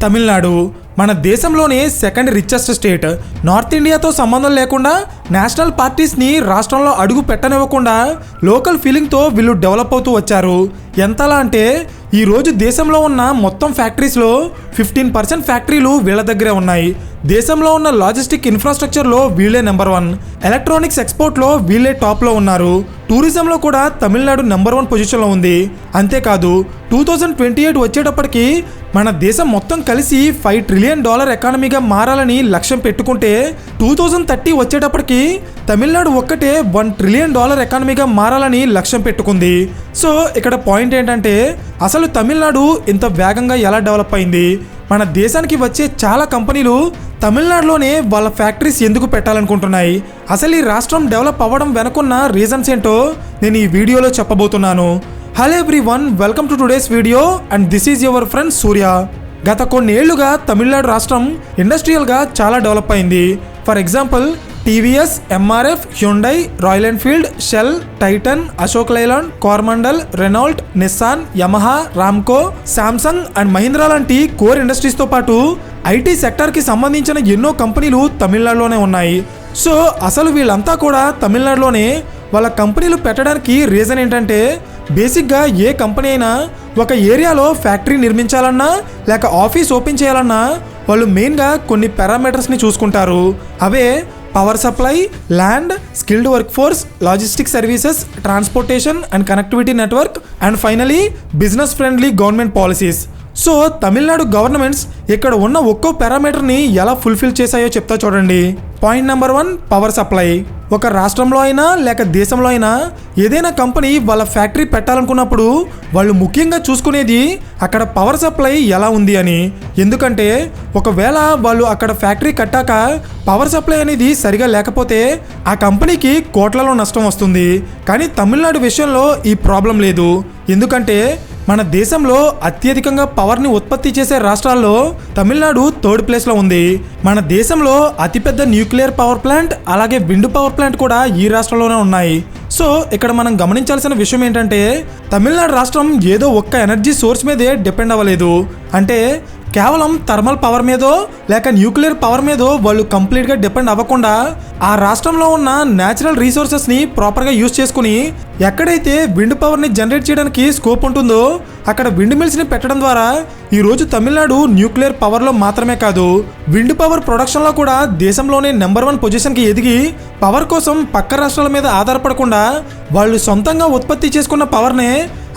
తమిళనాడు మన దేశంలోనే second richest state. North ఇండియాతో సంబంధం లేకుండా నేషనల్ పార్టీస్ని రాష్ట్రంలో అడుగు పెట్టనివ్వకుండా లోకల్ ఫీలింగ్తో వీళ్ళు డెవలప్ అవుతూ వచ్చారు. ఎంతలా అంటే ఈరోజు దేశంలో ఉన్న మొత్తం ఫ్యాక్టరీస్లో 15% ఫ్యాక్టరీలు వీళ్ళ దగ్గరే ఉన్నాయి. దేశంలో ఉన్న లాజిస్టిక్ ఇన్ఫ్రాస్ట్రక్చర్లో వీళ్ళే నెంబర్ 1. ఎలక్ట్రానిక్స్ ఎక్స్పోర్ట్లో వీళ్ళే టాప్లో ఉన్నారు. టూరిజంలో కూడా తమిళనాడు నెంబర్ 1 పొజిషన్లో ఉంది. అంతేకాదు 2028 వచ్చేటప్పటికి మన దేశం మొత్తం కలిసి $5 ట్రిలియన్ ఎకానమీగా మారాలని లక్ష్యం పెట్టుకుంటే 2030 వచ్చేటప్పటికి తమిళనాడు ఒక్కటే $1 ట్రిలియన్ ఎకానమీగా మారాలని లక్ష్యం పెట్టుకుంది. సో ఇక్కడ పాయింట్ ఏంటంటే అసలు తమిళనాడు ఇంత వేగంగా ఎలా డెవలప్ అయింది, మన దేశానికి వచ్చే చాలా కంపెనీలు తమిళనాడులోనే వాళ్ళ ఫ్యాక్టరీస్ ఎందుకు పెట్టాలనుకుంటున్నాయి, అసలు ఈ రాష్ట్రం డెవలప్ అవ్వడం వెనుకున్న రీజన్స్ ఏంటో నేను ఈ వీడియోలో చెప్పబోతున్నాను. Hello everyone, welcome to today's video and this is your friend Surya. గత కొన్నేళ్లుగా తమిళనాడు రాష్ట్రం ఇండస్ట్రియల్గా చాలా డెవలప్ అయింది. For example TVS, MRF, Hyundai, Royal Enfield, Shell, Titan, Ashok Leyland, Coromandel, Renault, Nissan, Yamaha, Ramco, Samsung and Mahindra లాంటి కోర్ ఇండస్ట్రీస్తో పాటు ఐటీ సెక్టార్కి సంబంధించిన ఎన్నో కంపెనీలు తమిళనాడులోనే ఉన్నాయి. సో అసలు వీళ్ళంతా కూడా తమిళనాడులోనే వాళ్ళ కంపెనీలు పెట్టడానికి రీజన్ ఏంటంటే బేసిక్గా ఏ కంపెనీ అయినా ఒక ఏరియాలో ఫ్యాక్టరీ నిర్మించాలన్నా లేక ఆఫీస్ ఓపెన్ చేయాలన్నా వాళ్ళు మెయిన్గా కొన్ని పారామీటర్స్ని చూసుకుంటారు. అవే power supply, land, skilled work force, logistic services, transportation and connectivity network and finally business friendly government policies. So Tamil Nadu governments ఇక్కడ ఉన్న ఒక్కో పారామీటర్ని ఎలా ఫుల్ఫిల్ చేశాయో చెప్తా చూడండి. Point number 1, power supply. ఒక రాష్ట్రంలో అయినా లేక దేశంలో అయినా ఏదైనా కంపెనీ వాళ్ళ ఫ్యాక్టరీ పెట్టాలనుకున్నప్పుడు వాళ్ళు ముఖ్యంగా చూసుకునేది అక్కడ పవర్ సప్లై ఎలా ఉంది అని. ఎందుకంటే ఒకవేళ వాళ్ళు అక్కడ ఫ్యాక్టరీ కట్టాక పవర్ సప్లై అనేది సరిగా లేకపోతే ఆ కంపెనీకి కోట్లలో నష్టం వస్తుంది. కానీ తమిళనాడు విషయంలో ఈ ప్రాబ్లం లేదు. ఎందుకంటే మన దేశంలో అత్యధికంగా పవర్ని ఉత్పత్తి చేసే రాష్ట్రాల్లో తమిళనాడు 3rd ప్లేస్లో ఉంది. మన దేశంలో అతిపెద్ద న్యూక్లియర్ పవర్ ప్లాంట్ అలాగే విండ్ పవర్ ప్లాంట్ కూడా ఈ రాష్ట్రంలోనే ఉన్నాయి. సో ఇక్కడ మనం గమనించాల్సిన విషయం ఏంటంటే తమిళనాడు రాష్ట్రం ఏదో ఒక్క ఎనర్జీ సోర్స్ మీదే డిపెండ్ అవ్వలేదు. అంటే కేవలం థర్మల్ పవర్ మీదో లేక న్యూక్లియర్ పవర్ మీదో వాళ్ళు కంప్లీట్గా డిపెండ్ అవ్వకుండా ఆ రాష్ట్రంలో ఉన్న న్యాచురల్ రీసోర్సెస్ని ప్రాపర్గా యూజ్ చేసుకుని ఎక్కడైతే విండ్ పవర్ని జనరేట్ చేయడానికి స్కోప్ ఉంటుందో అక్కడ విండ్ మిల్స్ని పెట్టడం ద్వారా ఈరోజు తమిళనాడు న్యూక్లియర్ పవర్లో మాత్రమే కాదు విండ్ పవర్ ప్రొడక్షన్లో కూడా దేశంలోనే నెంబర్ 1 పొజిషన్కి ఎదిగి పవర్ కోసం పక్క రాష్ట్రాల మీద ఆధారపడకుండా వాళ్ళు సొంతంగా ఉత్పత్తి చేసుకున్న పవర్నే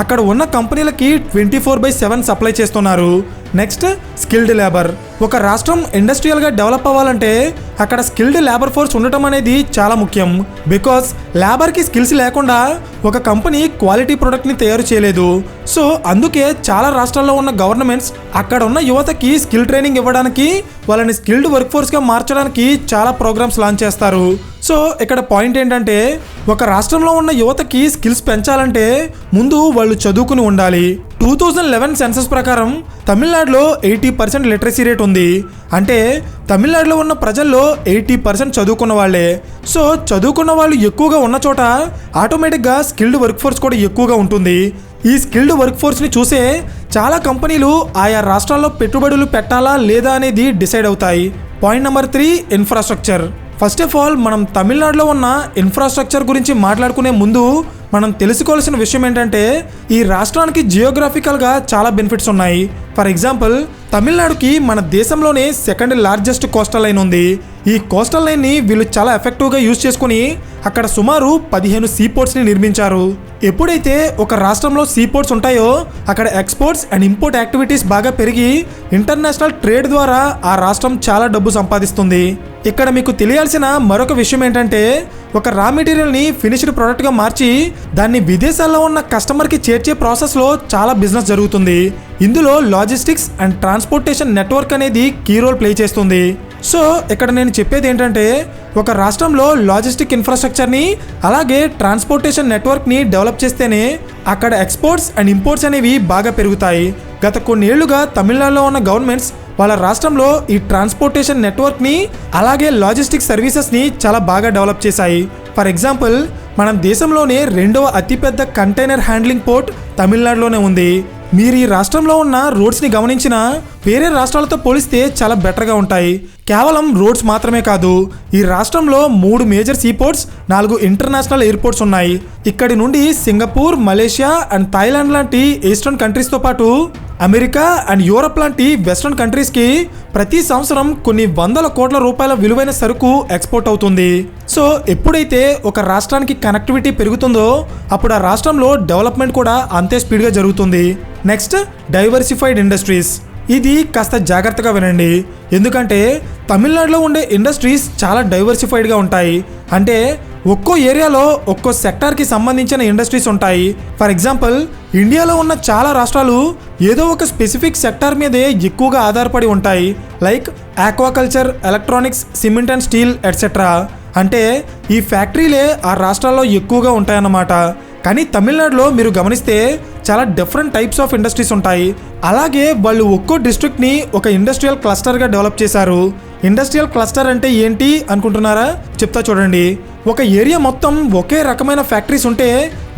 అక్కడ ఉన్న కంపెనీలకి 24/7 సప్లై చేస్తున్నారు. Next, skilled labour. ఒక రాష్ట్రం ఇండస్ట్రియల్గా డెవలప్ అవ్వాలంటే అక్కడ స్కిల్డ్ లేబర్ ఫోర్స్ ఉండటం అనేది చాలా ముఖ్యం. బికాస్ లేబర్కి స్కిల్స్ లేకుండా ఒక కంపెనీ క్వాలిటీ ప్రోడక్ట్ని తయారు చేయలేదు. సో అందుకే చాలా రాష్ట్రాల్లో ఉన్న గవర్నమెంట్స్ అక్కడ ఉన్న యువతకి స్కిల్ ట్రైనింగ్ ఇవ్వడానికి వాళ్ళని స్కిల్డ్ వర్క్ ఫోర్స్గా మార్చడానికి చాలా ప్రోగ్రామ్స్ లాంచ్ చేస్తారు. సో ఇక్కడ పాయింట్ ఏంటంటే ఒక రాష్ట్రంలో ఉన్న యువతకి స్కిల్స్ పెంచాలంటే ముందు వాళ్ళు చదువుకుని ఉండాలి. 2011 సెన్సస్ ప్రకారం తమిళనాడులో 80% లిటరసీ రేట్ ఉంది. అంటే తమిళనాడులో ఉన్న ప్రజల్లో 80% చదువుకున్న వాళ్ళే. సో చదువుకున్న వాళ్ళు ఎక్కువగా ఉన్న చోట ఆటోమేటిక్గా స్కిల్డ్ వర్క్ ఫోర్స్ కూడా ఎక్కువగా ఉంటుంది. ఈ స్కిల్డ్ వర్క్ ఫోర్స్ని చూసే చాలా కంపెనీలు ఆయా రాష్ట్రాల్లో పెట్టుబడులు పెట్టాలా లేదా అనేది డిసైడ్ అవుతాయి. Point number 3, infrastructure. First of all మనం తమిళనాడులో ఉన్న ఇన్ఫ్రాస్ట్రక్చర్ గురించి మాట్లాడుకునే ముందు మనం తెలుసుకోవాల్సిన విషయం ఏంటంటే ఈ రాష్ట్రానికి జియోగ్రాఫికల్గా చాలా బెనిఫిట్స్ ఉన్నాయి. ఫర్ ఎగ్జాంపుల్ తమిళనాడుకి మన దేశంలోనే 2nd లార్జెస్ట్ కోస్టల్ లైన్ ఉంది. ఈ కోస్టల్ లైన్ని వీళ్ళు చాలా ఎఫెక్టివ్గా యూజ్ చేసుకుని అక్కడ సుమారు 15 సీపోర్ట్స్ని నిర్మించారు. ఎప్పుడైతే ఒక రాష్ట్రంలో సీపోర్ట్స్ ఉంటాయో అక్కడ ఎక్స్పోర్ట్స్ అండ్ ఇంపోర్ట్ యాక్టివిటీస్ బాగా పెరిగి ఇంటర్నేషనల్ ట్రేడ్ ద్వారా ఆ రాష్ట్రం చాలా డబ్బు సంపాదిస్తుంది. ఇక్కడ మీకు తెలియాల్సిన మరొక విషయం ఏంటంటే ఒక రా మెటీరియల్ని ఫినిష్డ్ ప్రోడక్ట్గా మార్చి దాన్ని విదేశాల్లో ఉన్న కస్టమర్కి చేర్చే ప్రాసెస్లో చాలా బిజినెస్ జరుగుతుంది. ఇందులో లాజిస్టిక్స్ అండ్ ట్రాన్స్పోర్టేషన్ నెట్వర్క్ అనేది కీ రోల్ ప్లే చేస్తుంది. సో ఇక్కడ నేను చెప్పేది ఏంటంటే ఒక రాష్ట్రంలో లాజిస్టిక్ ఇన్ఫ్రాస్ట్రక్చర్ని అలాగే ట్రాన్స్పోర్టేషన్ నెట్వర్క్ని డెవలప్ చేస్తేనే అక్కడ ఎక్స్పోర్ట్స్ అండ్ ఇంపోర్ట్స్ అనేవి బాగా పెరుగుతాయి. గత కొన్నేళ్లుగా తమిళనాడులో ఉన్న గవర్నమెంట్స్ వాళ్ళ రాష్ట్రంలో ఈ ట్రాన్స్పోర్టేషన్ నెట్వర్క్ని అలాగే లాజిస్టిక్ సర్వీసెస్ని చాలా బాగా డెవలప్ చేశాయి. ఫర్ ఎగ్జాంపుల్ మన దేశంలోనే 2వ అతిపెద్ద కంటైనర్ హ్యాండ్లింగ్ పోర్ట్ తమిళనాడులోనే ఉంది. మీరు ఈ రాష్ట్రంలో ఉన్న రోడ్స్ని గమనించినా వేరే రాష్ట్రాలతో పోలిస్తే చాలా బెటర్గా ఉంటాయి. కేవలం రోడ్స్ మాత్రమే కాదు, ఈ రాష్ట్రంలో 3 మేజర్ సీపోర్ట్స్, 4 ఇంటర్నేషనల్ ఎయిర్పోర్ట్స్ ఉన్నాయి. ఇక్కడి నుండి సింగపూర్, మలేషియా అండ్ థాయిలాండ్ లాంటి ఈస్టర్న్ కంట్రీస్తో పాటు అమెరికా అండ్ యూరప్ లాంటి వెస్ట్రన్ కంట్రీస్కి ప్రతి సంవత్సరం కొన్ని వందల కోట్ల రూపాయల విలువైన సరుకు ఎక్స్పోర్ట్ అవుతుంది. సో ఎప్పుడైతే ఒక రాష్ట్రానికి కనెక్టివిటీ పెరుగుతుందో అప్పుడు ఆ రాష్ట్రంలో డెవలప్మెంట్ కూడా అంతే స్పీడ్గా జరుగుతుంది. Next, diversified industries. ఇది కాస్త జాగ్రత్తగా వినండి, ఎందుకంటే తమిళనాడులో ఉండే ఇండస్ట్రీస్ చాలా డైవర్సిఫైడ్గా ఉంటాయి. అంటే ఒక్కో ఏరియాలో ఒక్కో సెక్టార్కి సంబంధించిన ఇండస్ట్రీస్ ఉంటాయి. ఫర్ ఎగ్జాంపుల్, ఇండియాలో ఉన్న చాలా రాష్ట్రాలు ఏదో ఒక స్పెసిఫిక్ సెక్టార్ మీదే ఎక్కువగా ఆధారపడి ఉంటాయి. Like aquaculture, electronics, cement and steel etcetera. అంటే ఈ ఫ్యాక్టరీలే ఆ రాష్ట్రాల్లో ఎక్కువగా ఉంటాయన్నమాట. కానీ తమిళనాడులో మీరు గమనిస్తే చాలా డిఫరెంట్ టైప్స్ ఆఫ్ ఇండస్ట్రీస్ ఉంటాయి. అలాగే వాళ్ళు ఒక్కో డిస్ట్రిక్ట్ని ఒక ఇండస్ట్రియల్ క్లస్టర్గా డెవలప్ చేశారు. ఇండస్ట్రియల్ క్లస్టర్ అంటే ఏంటి అనుకుంటున్నారా? చెప్తా చూడండి. ఒక ఏరియా మొత్తం ఒకే రకమైన ఫ్యాక్టరీస్ ఉంటే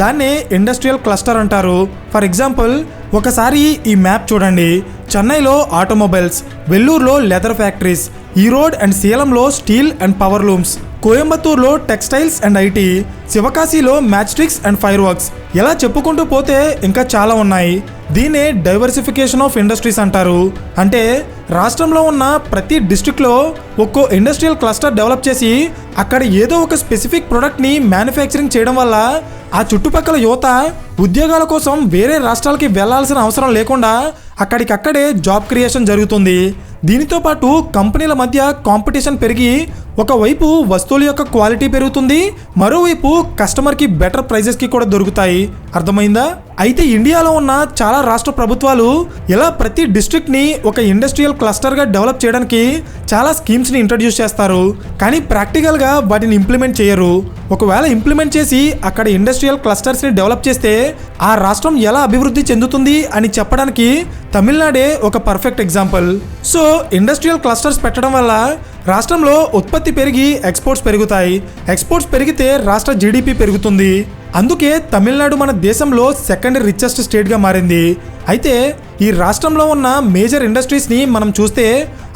దాన్నే ఇండస్ట్రియల్ క్లస్టర్ అంటారు. ఫర్ ఎగ్జాంపుల్, ఒకసారి ఈ మ్యాప్ చూడండి. చెన్నైలో ఆటోమొబైల్స్, వెల్లూరులో లెదర్ ఫ్యాక్టరీస్, ఈరోడ్ అండ్ సేలంలో స్టీల్ అండ్ పవర్ లూమ్స్, కోయంబత్తూరులో టెక్స్టైల్స్ అండ్ ఐటీ, శివకాశీలో మ్యాచ్స్టిక్స్ అండ్ ఫైర్ వర్క్స్. ఇలా చెప్పుకుంటూ పోతే ఇంకా చాలా ఉన్నాయి. దీన్నే డైవర్సిఫికేషన్ ఆఫ్ ఇండస్ట్రీస్ అంటారు. అంటే రాష్ట్రంలో ఉన్న ప్రతి డిస్ట్రిక్ట్లో ఒక్కో ఇండస్ట్రియల్ క్లస్టర్ డెవలప్ చేసి అక్కడ ఏదో ఒక స్పెసిఫిక్ ప్రోడక్ట్ని మ్యానుఫ్యాక్చరింగ్ చేయడం వల్ల ఆ చుట్టుపక్కల యువత ఉద్యోగాల కోసం వేరే రాష్ట్రాలకి వెళ్లాల్సిన అవసరం లేకుండా అక్కడికక్కడే జాబ్ క్రియేషన్ జరుగుతుంది. దీనితో పాటు కంపెనీల మధ్య కాంపిటీషన్ పెరిగి ఒకవైపు వస్తువుల యొక్క క్వాలిటీ పెరుగుతుంది, మరోవైపు కస్టమర్కి బెటర్ ప్రైజెస్కి కూడా దొరుకుతాయి. అర్థమైందా? అయితే ఇండియాలో ఉన్న చాలా రాష్ట్ర ప్రభుత్వాలు ఇలా ప్రతి డిస్ట్రిక్ట్ని ఒక ఇండస్ట్రియల్ క్లస్టర్గా డెవలప్ చేయడానికి చాలా స్కీమ్స్ని ఇంట్రడ్యూస్ చేస్తారు. కానీ ప్రాక్టికల్గా వాటిని ఇంప్లిమెంట్ చేయరు. ఒకవేళ ఇంప్లిమెంట్ చేసి అక్కడ ఇండస్ట్రియల్ క్లస్టర్స్ని డెవలప్ చేస్తే ఆ రాష్ట్రం ఎలా అభివృద్ధి చెందుతుంది అని చెప్పడానికి తమిళనాడే ఒక perfect example. So industrial clusters పెట్టడం వల్ల రాష్ట్రంలో ఉత్పత్తి పెరిగి ఎక్స్పోర్ట్స్ పెరుగుతాయి. ఎక్స్పోర్ట్స్ పెరిగితే రాష్ట్ర జీడిపి పెరుగుతుంది. అందుకే తమిళనాడు మన దేశంలో సెకండ్ రిచెస్ట్ స్టేట్గా మారింది. అయితే ఈ రాష్ట్రంలో ఉన్న మేజర్ ఇండస్ట్రీస్ని మనం చూస్తే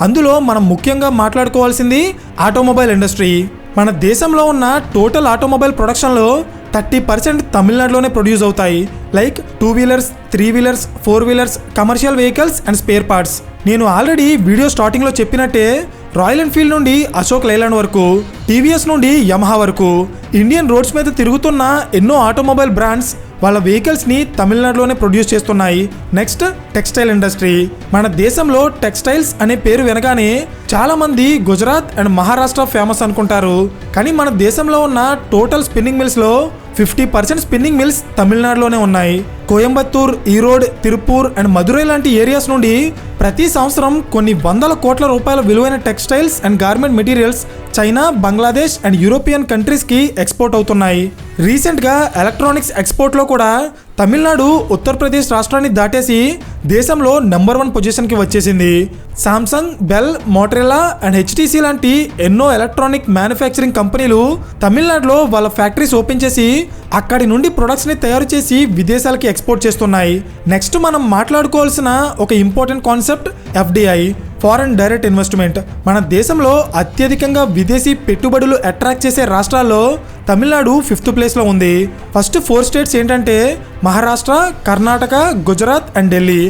అందులో మనం ముఖ్యంగా మాట్లాడుకోవాల్సింది ఆటోమొబైల్ ఇండస్ట్రీ. మన దేశంలో ఉన్న టోటల్ ఆటోమొబైల్ ప్రొడక్షన్లో 30% తమిళనాడులోనే ప్రొడ్యూస్ అవుతాయి. Like 2 wheelers, 3 wheelers, 4 wheelers, commercial vehicles and spare parts. నేను ఆల్రెడీ వీడియో స్టార్టింగ్లో చెప్పినట్టే రాయల్ ఎన్ఫీల్డ్ నుండి అశోక్ లైలాండ్ వరకు, టీవీఎస్ నుండి యమహా వరకు ఇండియన్ రోడ్స్ మీద తిరుగుతున్న ఎన్నో ఆటోమొబైల్ బ్రాండ్స్ వాళ్ళ వెహికల్స్ని తమిళనాడులోనే ప్రొడ్యూస్ చేస్తున్నాయి. Next, textile industry. మన దేశంలో టెక్స్టైల్స్ అనే పేరు వినగానే చాలామంది గుజరాత్ అండ్ మహారాష్ట్ర ఫేమస్ అనుకుంటారు. కానీ మన దేశంలో ఉన్న టోటల్ స్పిన్నింగ్ మిల్స్లో 50% స్పిన్నింగ్ మిల్స్ తమిళనాడులోనే ఉన్నాయి. కోయంబత్తూర్, ఈరోడ్, తిరుపూర్ అండ్ మదురై లాంటి ఏరియాస్ నుండి ప్రతి సంవత్సరం కొన్ని వందల కోట్ల రూపాయల విలువైన textiles and garment materials China, Bangladesh and European కంట్రీస్కి ఎక్స్పోర్ట్ అవుతున్నాయి. రీసెంట్గా ఎలక్ట్రానిక్స్ ఎక్స్పోర్ట్లో కూడా తమిళనాడు ఉత్తరప్రదేశ్ రాష్ట్రాన్ని దాటేసి దేశంలో నెంబర్ 1 పొజిషన్కి వచ్చేసింది. Samsung, bell, Motorola and HTC లాంటి ఎన్నో ఎలక్ట్రానిక్ మ్యానుఫ్యాక్చరింగ్ కంపెనీలు తమిళనాడులో వాళ్ళ ఫ్యాక్టరీస్ ఓపెన్ చేసి అక్కడి నుండి ప్రొడక్ట్స్ని తయారు చేసి విదేశాలకి ఎక్స్పోర్ట్ చేస్తున్నాయి. నెక్స్ట్ మనం మాట్లాడుకోవాల్సిన ఒక important concept FDI, foreign direct investment. మన దేశంలో అత్యధికంగా విదేశీ పెట్టుబడులు అట్రాక్ట్ చేసే రాష్ట్రాల్లో తమిళనాడు 5th ప్లేస్లో ఉంది. ఫస్ట్ 4 స్టేట్స్ ఏంటంటే మహారాష్ట్ర, కర్ణాటక, గుజరాత్ అండ్ ఢిల్లీ.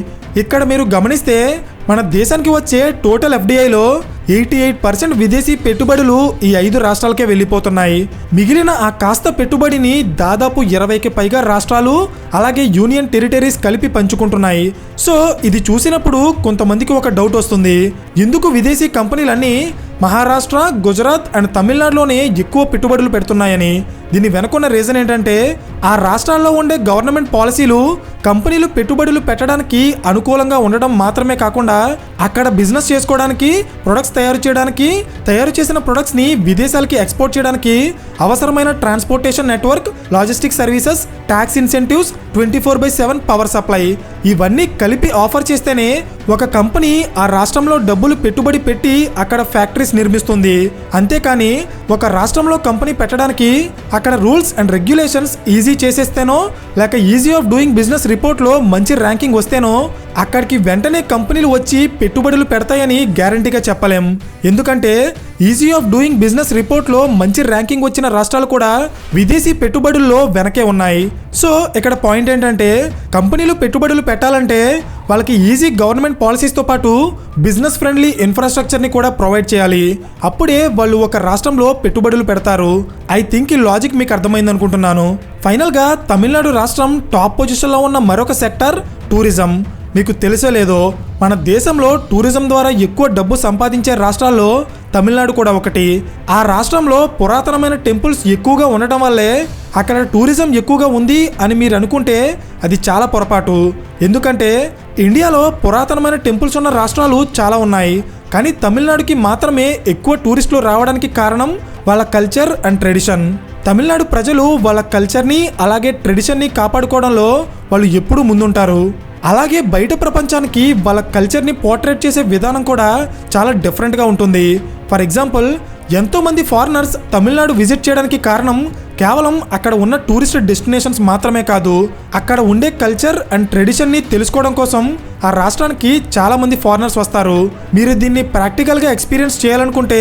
ఇక్కడ మీరు గమనిస్తే మన దేశానికి వచ్చే టోటల్ ఎఫ్డిఐలో 88% విదేశీ పెట్టుబడులు ఈ 5 రాష్ట్రాలకే వెళ్ళిపోతున్నాయి. మిగిలిన ఆ కాస్త పెట్టుబడిని దాదాపు 20కి పైగా రాష్ట్రాలు అలాగే యూనియన్ టెరిటరీస్ కలిపి పంచుకుంటున్నాయి. సో ఇది చూసినప్పుడు కొంతమందికి ఒక డౌట్ వస్తుంది, ఎందుకు విదేశీ కంపెనీలన్నీ మహారాష్ట్ర, గుజరాత్ అండ్ తమిళనాడులోనే ఎక్కువ పెట్టుబడులు పెడుతున్నాయని. దీని వెనుకున్న రీజన్ ఏంటంటే ఆ రాష్ట్రాల్లో ఉండే గవర్నమెంట్ పాలసీలు కంపెనీలు పెట్టుబడులు పెట్టడానికి అనుకూలంగా ఉండడం మాత్రమే కాకుండా అక్కడ బిజినెస్ చేసుకోవడానికి, ప్రొడక్ట్స్ తయారు చేయడానికి, తయారు చేసిన ప్రొడక్ట్స్ని విదేశాలకి ఎక్స్పోర్ట్ చేయడానికి అవసరమైన transportation network, logistic services, tax incentives, 24/7 power supply ఇవన్నీ కలిపి ఆఫర్ చేస్తేనే ఒక కంపెనీ ఆ రాష్ట్రంలో డబ్బులు పెట్టుబడి పెట్టి అక్కడ ఫ్యాక్టరీస్ నిర్మిస్తుంది. అంతేకాని ఒక రాష్ట్రంలో కంపెనీ పెట్టడానికి అక్కడ rules and regulations easy easy చేసేస్తేనో లేక ఈజీ ఆఫ్ డూయింగ్ బిజినెస్ రిపోర్ట్లో మంచి ర్యాంకింగ్ వస్తేనో అక్కడికి వెంటనే కంపెనీలు వచ్చి పెట్టుబడులు పెడతాయని గ్యారంటీగా చెప్పలేం. ఎందుకంటే ఈజీ ఆఫ్ డూయింగ్ బిజినెస్ రిపోర్ట్లో మంచి ర్యాంకింగ్ వచ్చిన రాష్ట్రాలు కూడా విదేశీ పెట్టుబడుల్లో వెనకే ఉన్నాయి. సో ఇక్కడ పాయింట్ ఏంటంటే కంపెనీలు పెట్టుబడులు పెట్టాలంటే వాళ్ళకి ఈజీ గవర్నమెంట్ పాలసీస్తో పాటు బిజినెస్ ఫ్రెండ్లీ ఇన్ఫ్రాస్ట్రక్చర్ని కూడా ప్రొవైడ్ చేయాలి. అప్పుడే వాళ్ళు ఒక రాష్ట్రంలో పెట్టుబడులు పెడతారు. ఐ థింక్ ఈ లాజిక్ మీకు అర్థమైంది అనుకుంటున్నాను. ఫైనల్గా తమిళనాడు రాష్ట్రం టాప్ పొజిషన్లో ఉన్న మరొక సెక్టర్ టూరిజం. మీకు తెలుసో లేదో మన దేశంలో టూరిజం ద్వారా ఎక్కువ డబ్బు సంపాదించే రాష్ట్రాల్లో తమిళనాడు కూడా ఒకటి. ఆ రాష్ట్రంలో పురాతనమైన టెంపుల్స్ ఎక్కువగా ఉండటం వల్లే అక్కడ టూరిజం ఎక్కువగా ఉంది అని మీరు అనుకుంటే అది చాలా పొరపాటు. ఎందుకంటే ఇండియాలో పురాతనమైన టెంపుల్స్ ఉన్న రాష్ట్రాలు చాలా ఉన్నాయి, కానీ తమిళనాడుకి మాత్రమే ఎక్కువ టూరిస్టులు రావడానికి కారణం వాళ్ళ కల్చర్ అండ్ ట్రెడిషన్. తమిళనాడు ప్రజలు వాళ్ళ కల్చర్ని అలాగే ట్రెడిషన్ని కాపాడుకోవడంలో వాళ్ళు ఎప్పుడూ ముందుంటారు. అలాగే బయట ప్రపంచానికి వాళ్ళ కల్చర్ని పోర్ట్రేట్ చేసే విధానం కూడా చాలా డిఫరెంట్గా ఉంటుంది. ఫర్ ఎగ్జాంపుల్, ఎంతోమంది ఫారినర్స్ తమిళనాడు విజిట్ చేయడానికి కారణం కేవలం అక్కడ ఉన్న టూరిస్ట్ డెస్టినేషన్స్ మాత్రమే కాదు, అక్కడ ఉండే కల్చర్ అండ్ ట్రెడిషన్ని తెలుసుకోవడం కోసం ఆ రాష్ట్రానికి చాలామంది ఫారినర్స్ వస్తారు. మీరు దీన్ని ప్రాక్టికల్గా ఎక్స్పీరియన్స్ చేయాలనుకుంటే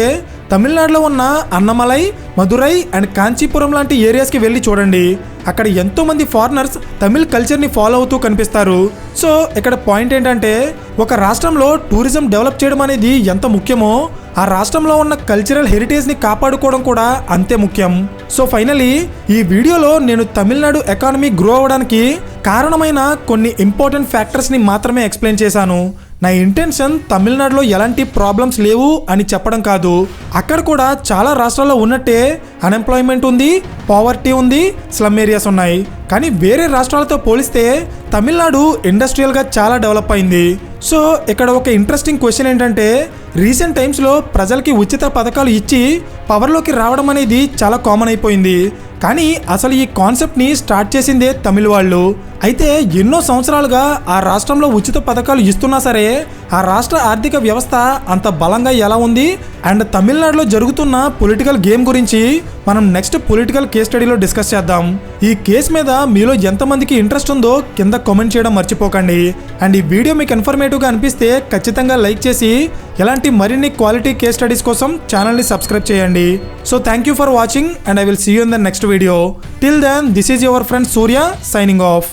తమిళనాడులో ఉన్న అన్నమలై, మదురై అండ్ కాంచీపురం లాంటి ఏరియాస్కి వెళ్ళి చూడండి. అక్కడ ఎంతోమంది ఫారినర్స్ తమిళ్ కల్చర్ని ఫాలో అవుతూ కనిపిస్తారు. సో ఇక్కడ పాయింట్ ఏంటంటే ఒక రాష్ట్రంలో టూరిజం డెవలప్ చేయడం అనేది ఎంత ముఖ్యమో ఆ రాష్ట్రంలో ఉన్న కల్చరల్ హెరిటేజ్ని కాపాడుకోవడం కూడా అంతే ముఖ్యం. సో ఫైనలీ ఈ వీడియోలో నేను తమిళనాడు ఎకానమీ గ్రో అవ్వడానికి కారణమైన కొన్ని ఇంపార్టెంట్ ఫ్యాక్టర్స్ని మాత్రమే ఎక్స్ప్లెయిన్ చేశాను. నా ఇంటెన్షన్ తమిళనాడులో ఎలాంటి ప్రాబ్లమ్స్ లేవు అని చెప్పడం కాదు. అక్కడ కూడా చాలా రాష్ట్రాల్లో ఉన్నట్టే అన్ఎంప్లాయ్మెంట్ ఉంది, పావర్టీ ఉంది, స్లమ్ ఏరియాస్ ఉన్నాయి. కానీ వేరే రాష్ట్రాలతో పోలిస్తే తమిళనాడు ఇండస్ట్రియల్గా చాలా డెవలప్ అయింది. సో ఇక్కడ ఒక ఇంట్రెస్టింగ్ క్వశ్చన్ ఏంటంటే రీసెంట్ టైమ్స్లో ప్రజలకి ఉచిత పథకాలు ఇచ్చి పవర్లోకి రావడం అనేది చాలా కామన్ అయిపోయింది. కానీ అసలు ఈ కాన్సెప్ట్ని స్టార్ట్ చేసిందే తమిళ వాళ్ళు. అయితే ఎన్నో సంవత్సరాలుగా ఆ రాష్ట్రంలో ఉచిత పథకాలు ఇస్తున్నా సరే ఆ రాష్ట్ర ఆర్థిక వ్యవస్థ అంత బలంగా ఎలా ఉంది అండ్ తమిళనాడులో జరుగుతున్న పొలిటికల్ గేమ్ గురించి మనం నెక్స్ట్ పొలిటికల్ కేస్ స్టడీలో డిస్కస్ చేద్దాం. ఈ కేసు మీద మీలో ఎంతమందికి ఇంట్రెస్ట్ ఉందో కింద కామెంట్ చేయడం మర్చిపోకండి. అండ్ ఈ వీడియో మీకు ఇన్ఫర్మేటివ్గా అనిపిస్తే ఖచ్చితంగా లైక్ చేసి ఇలాంటి మరిన్ని క్వాలిటీ కేస్ స్టడీస్ కోసం ఛానల్ని సబ్స్క్రైబ్ చేయండి. So thank you for watching and I will see you in the next video. Till then this is your friend Surya signing of.